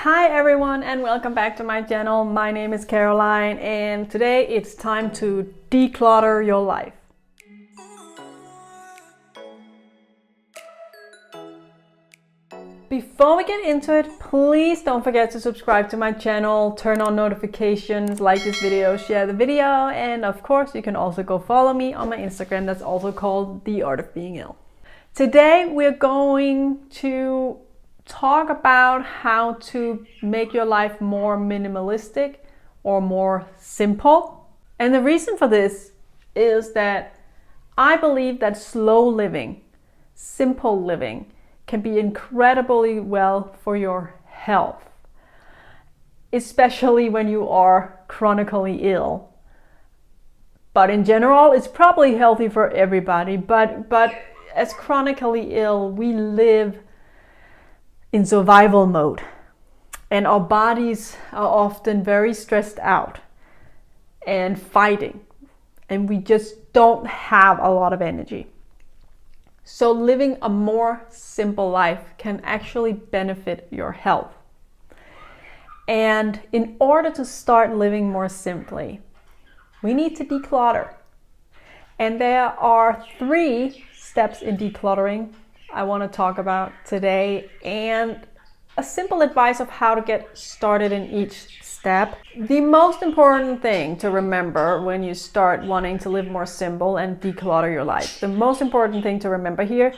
Hi everyone and welcome back to my channel. My name is Caroline and today it's time to declutter your life. Before we get into it, please don't forget to subscribe to my channel, turn on notifications, like this video, share the video, and of course you can also go follow me on my Instagram that's also called The Art of Being Ill. Today we're going to talk about how to make your life more minimalistic or more simple. And the reason for this is that I believe that slow living, simple living, can be incredibly well for your health, especially when you are chronically ill. But in general, it's probably healthy for everybody. But as chronically ill, we live in survival mode, and our bodies are often very stressed out and fighting, and we just don't have a lot of energy. So living a more simple life can actually benefit your health. And in order to start living more simply, we need to declutter. And there are 3 steps in decluttering I want to talk about today, and a simple advice of how to get started in each step. The most important thing to remember when you start wanting to live more simple and declutter your life, the most important thing to remember here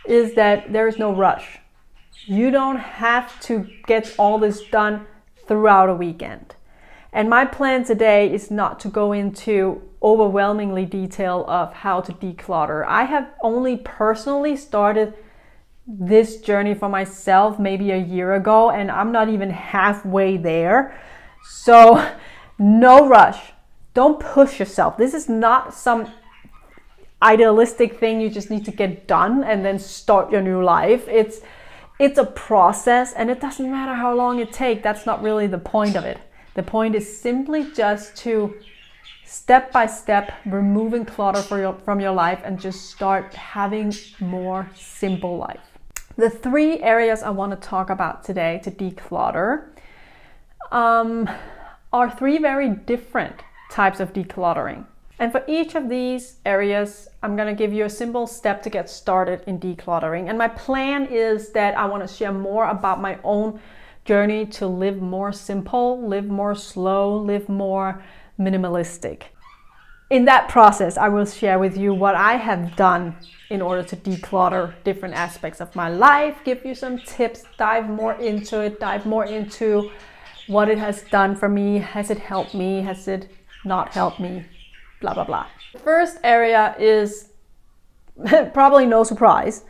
is that there is no rush. You don't have to get all this done throughout a weekend. And my plan today is not to go into overwhelmingly detail of how to declutter. I have only personally started this journey for myself maybe a year ago, and I'm not even halfway there. So no rush. Don't push yourself. This is not some idealistic thing you just need to get done and then start your new life. It's a process, and it doesn't matter how long it takes. That's not really the point of it. The point is simply just to step by step removing clutter from your life and just start having more simple life. The 3 areas I want to talk about today to declutter are 3 very different types of decluttering. And for each of these areas, I'm going to give you a simple step to get started in decluttering. And my plan is that I want to share more about my own journey to live more simple, live more slow, live more minimalistic. In that process, I will share with you what I have done in order to declutter different aspects of my life, give you some tips, dive more into it, dive more into what it has done for me. Has it helped me? Has it not helped me? Blah, blah, blah. The first area is, probably no surprise,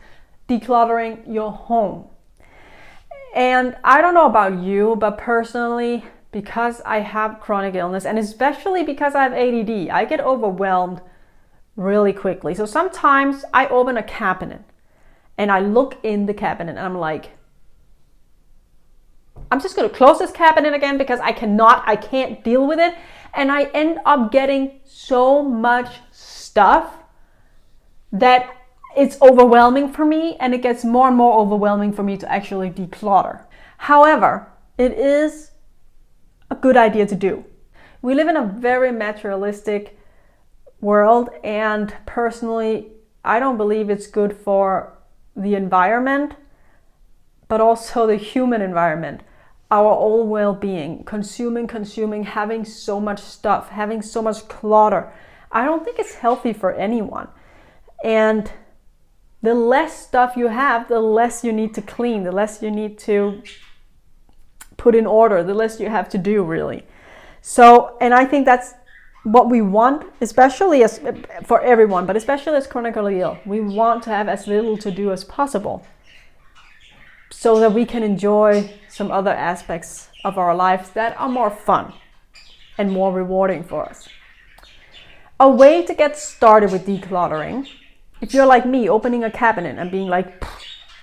decluttering your home. And I don't know about you, but personally, because I have chronic illness, and especially because I have ADD, I get overwhelmed really quickly. So sometimes I open a cabinet and I look in the cabinet and I'm like, I'm just going to close this cabinet again because I can't deal with it. And I end up getting so much stuff that it's overwhelming for me, and it gets more and more overwhelming for me to actually declutter. However, it is a good idea to do. We live in a very materialistic world, and personally, I don't believe it's good for the environment, but also the human environment, our own well-being, consuming, having so much stuff, having so much clutter. I don't think it's healthy for anyone. And the less stuff you have, the less you need to clean, the less you need to put in order, the less you have to do, really. So, and I think that's what we want, especially as for everyone, but especially as chronically ill. We want to have as little to do as possible so that we can enjoy some other aspects of our lives that are more fun and more rewarding for us. A way to get started with decluttering, if you're like me, opening a cabinet and being like,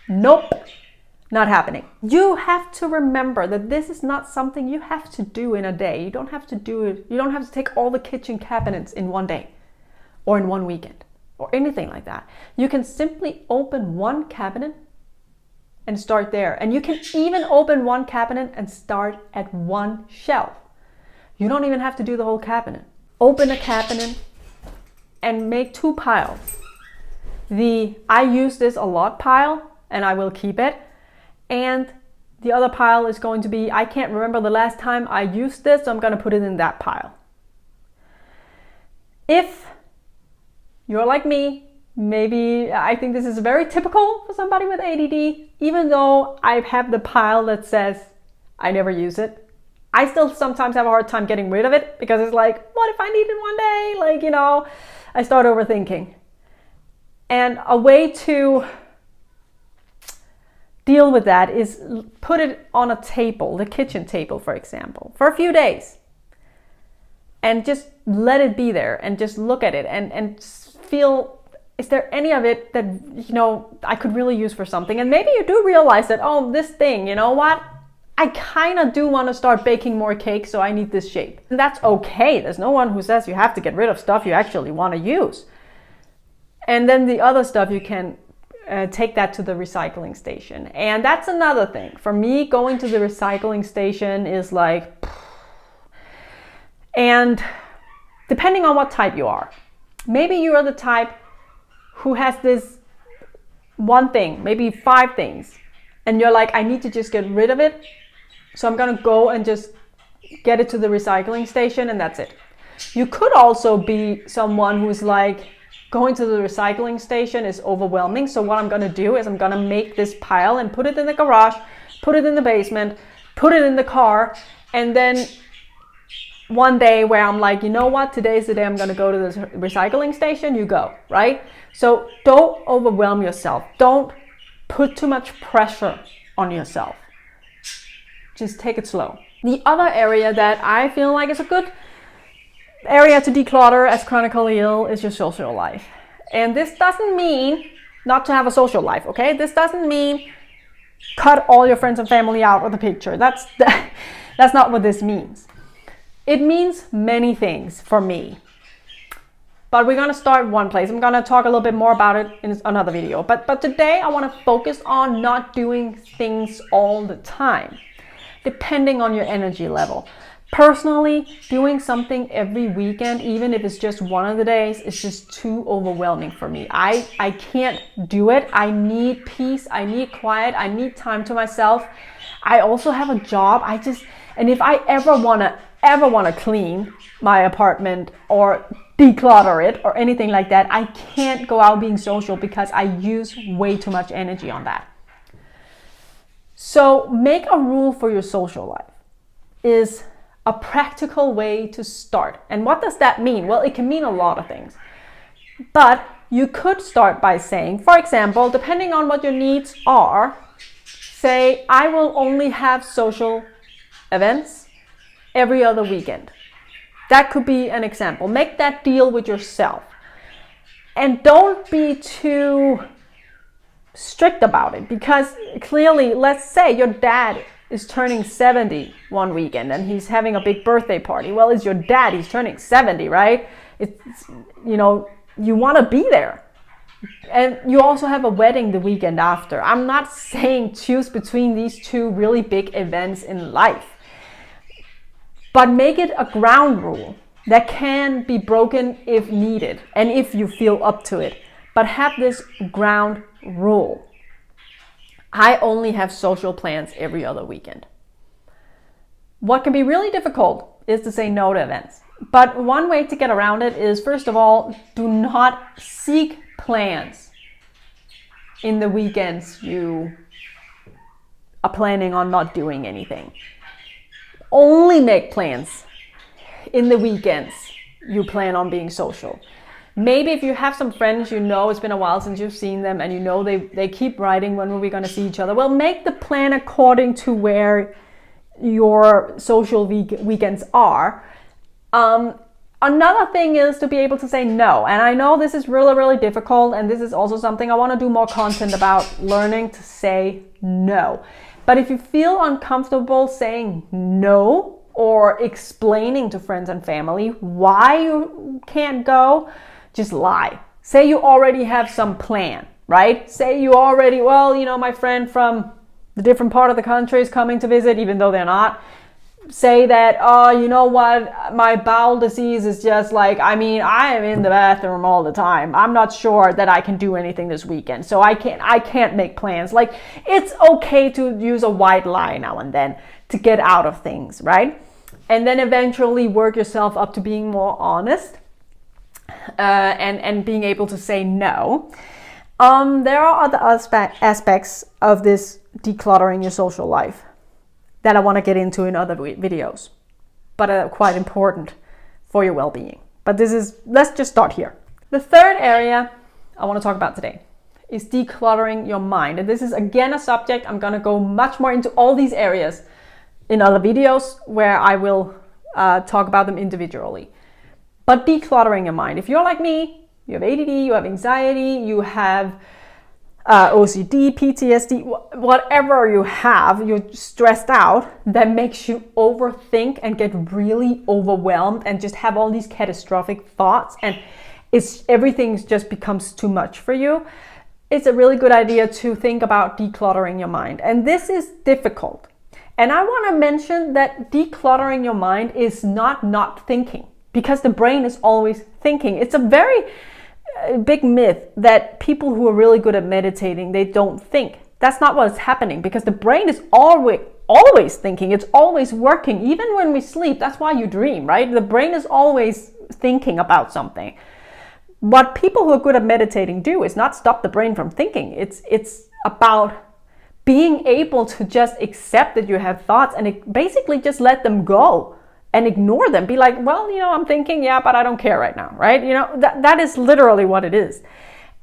nope, not happening. You have to remember that this is not something you have to do in a day. You don't have to do it. You don't have to take all the kitchen cabinets in one day or in one weekend or anything like that. You can simply open one cabinet and start there. And you can even open one cabinet and start at one shelf. You don't even have to do the whole cabinet. Open a cabinet and make 2 piles. The I use this a lot pile, and I will keep it. And the other pile is going to be, I can't remember the last time I used this, so I'm going to put it in that pile. If you're like me, maybe I think this is very typical for somebody with ADD, even though I have the pile that says I never use it. I still sometimes have a hard time getting rid of it because it's like, what if I need it one day? Like, you know, I start overthinking. And a way to deal with that is put it on a table, the kitchen table, for example, for a few days. And just let it be there and just look at it and feel, is there any of it that, you know, I could really use for something? And maybe you do realize that, oh, this thing, you know what? I kind of do want to start baking more cakes, so I need this shape. And that's okay. There's no one who says you have to get rid of stuff you actually want to use. And then the other stuff, you can take that to the recycling station. And that's another thing. For me, going to the recycling station is like, and depending on what type you are, maybe you are the type who has this one thing, maybe 5 things, and you're like, I need to just get rid of it. So I'm going to go and just get it to the recycling station, and that's it. You could also be someone who's like, going to the recycling station is overwhelming. So what I'm going to do is I'm going to make this pile and put it in the garage, put it in the basement, put it in the car. And then one day where I'm like, you know what, today's the day I'm going to go to the recycling station, you go, right? So don't overwhelm yourself. Don't put too much pressure on yourself. Just take it slow. The other area that I feel like is a good area to declutter as chronically ill is your social life. And this doesn't mean not to have a social life, okay? This doesn't mean cut all your friends and family out of the picture. That's not what this means. It means many things for me. But we're going to start one place. I'm going to talk a little bit more about it in another video. But today I want to focus on not doing things all the time, depending on your energy level. Personally, doing something every weekend, even if it's just one of the days, is just too overwhelming for me. I can't do it. I need peace. I need quiet. I need time to myself. I also have a job. And if I ever want to clean my apartment or declutter it or anything like that, I can't go out being social because I use way too much energy on that. So make a rule for your social life is a practical way to start. And what does that mean? Well, it can mean a lot of things. But you could start by saying, for example, depending on what your needs are, say, I will only have social events every other weekend. That could be an example. Make that deal with yourself. And don't be too strict about it, because clearly, let's say your dad is turning 70 one weekend and he's having a big birthday party. Well, it's your dad, he's turning 70, right? It's, you know, you want to be there. And you also have a wedding the weekend after. I'm not saying choose between these 2 really big events in life, but make it a ground rule that can be broken if needed and if you feel up to it. But have this ground rule. I only have social plans every other weekend. What can be really difficult is to say no to events. But one way to get around it is, first of all, do not seek plans in the weekends you are planning on not doing anything. Only make plans in the weekends you plan on being social. Maybe if you have some friends, you know it's been a while since you've seen them and you know they keep writing, when are we going to see each other? Well, make the plan according to where your social weekends are. Another thing is to be able to say no. And I know this is really, really difficult, and this is also something I want to do more content about, learning to say no. But if you feel uncomfortable saying no or explaining to friends and family why you can't go, just lie. Say you already have some plan, right? Say you already, well, you know, my friend from the different part of the country is coming to visit, even though they're not, say that, oh, you know what, my bowel disease is just like, I mean, I am in the bathroom all the time. I'm not sure that I can do anything this weekend, so I can't make plans. Like, it's okay to use a white lie now and then to get out of things, right? And then eventually work yourself up to being more honest, and being able to say no. There are other aspects of this decluttering your social life that I want to get into in other videos, but are quite important for your well-being. But let's just start here. The third area I want to talk about today is decluttering your mind. And this is again a subject I'm going to go much more into all these areas in other videos where I will talk about them individually. But decluttering your mind. If you're like me, you have ADD, you have anxiety, you have OCD, PTSD, whatever you have, you're stressed out, that makes you overthink and get really overwhelmed and just have all these catastrophic thoughts, and everything just becomes too much for you. It's a really good idea to think about decluttering your mind. And this is difficult. And I want to mention that decluttering your mind is not thinking, because the brain is always thinking. It's a very big myth that people who are really good at meditating, they don't think. That's not what's happening, because the brain is always thinking. It's always working, even when we sleep. That's why you dream, right? The brain is always thinking about something. What people who are good at meditating do is not stop the brain from thinking. It's about being able to just accept that you have thoughts and basically just let them go and ignore them. Be like, well, I'm thinking, yeah, but I don't care right now, right? That is literally what it is.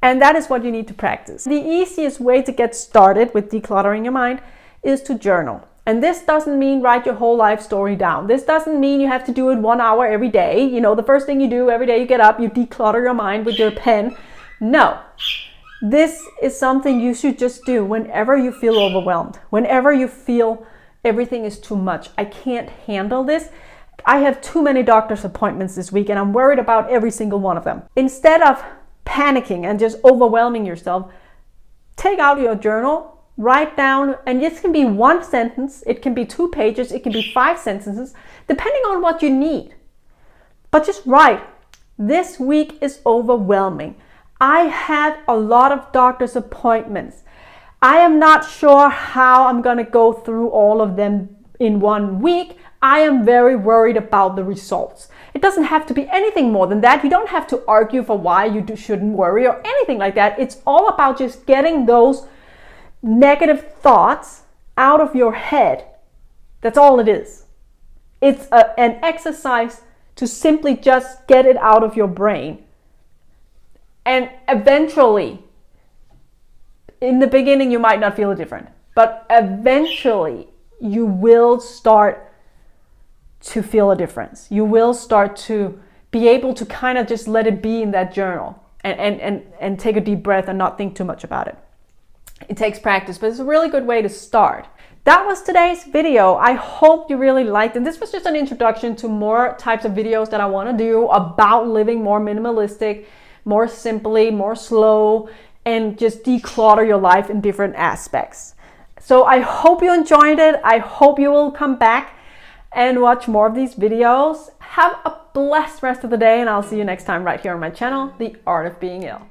And that is what you need to practice. The easiest way to get started with decluttering your mind is to journal. And this doesn't mean write your whole life story down. This doesn't mean you have to do it 1 hour every day. The first thing you do every day you get up, you declutter your mind with your pen. No. This is something you should just do whenever you feel overwhelmed, whenever you feel everything is too much. I can't handle this. I have too many doctor's appointments this week and I'm worried about every single one of them. Instead of panicking and just overwhelming yourself, take out your journal, write down, and this can be 1 sentence, it can be 2 pages, it can be 5 sentences, depending on what you need. But just write, this week is overwhelming. I had a lot of doctor's appointments. I am not sure how I'm going to go through all of them in 1 week. I am very worried about the results. It doesn't have to be anything more than that. You don't have to argue for why you shouldn't worry or anything like that. It's all about just getting those negative thoughts out of your head. That's all it is. It's an exercise to simply just get it out of your brain. And eventually, in the beginning, you might not feel different, but eventually you will start to feel a difference. You will start to be able to kind of just let it be in that journal and take a deep breath and not think too much about it. It takes practice, but it's a really good way to start. That was today's video. I hope you really liked it. This was just an introduction to more types of videos that I want to do about living more minimalistic, more simply, more slow, and just declutter your life in different aspects. So I hope you enjoyed it. I hope you will come back and watch more of these videos. Have a blessed rest of the day, and I'll see you next time right here on my channel, The Art of Being Ill.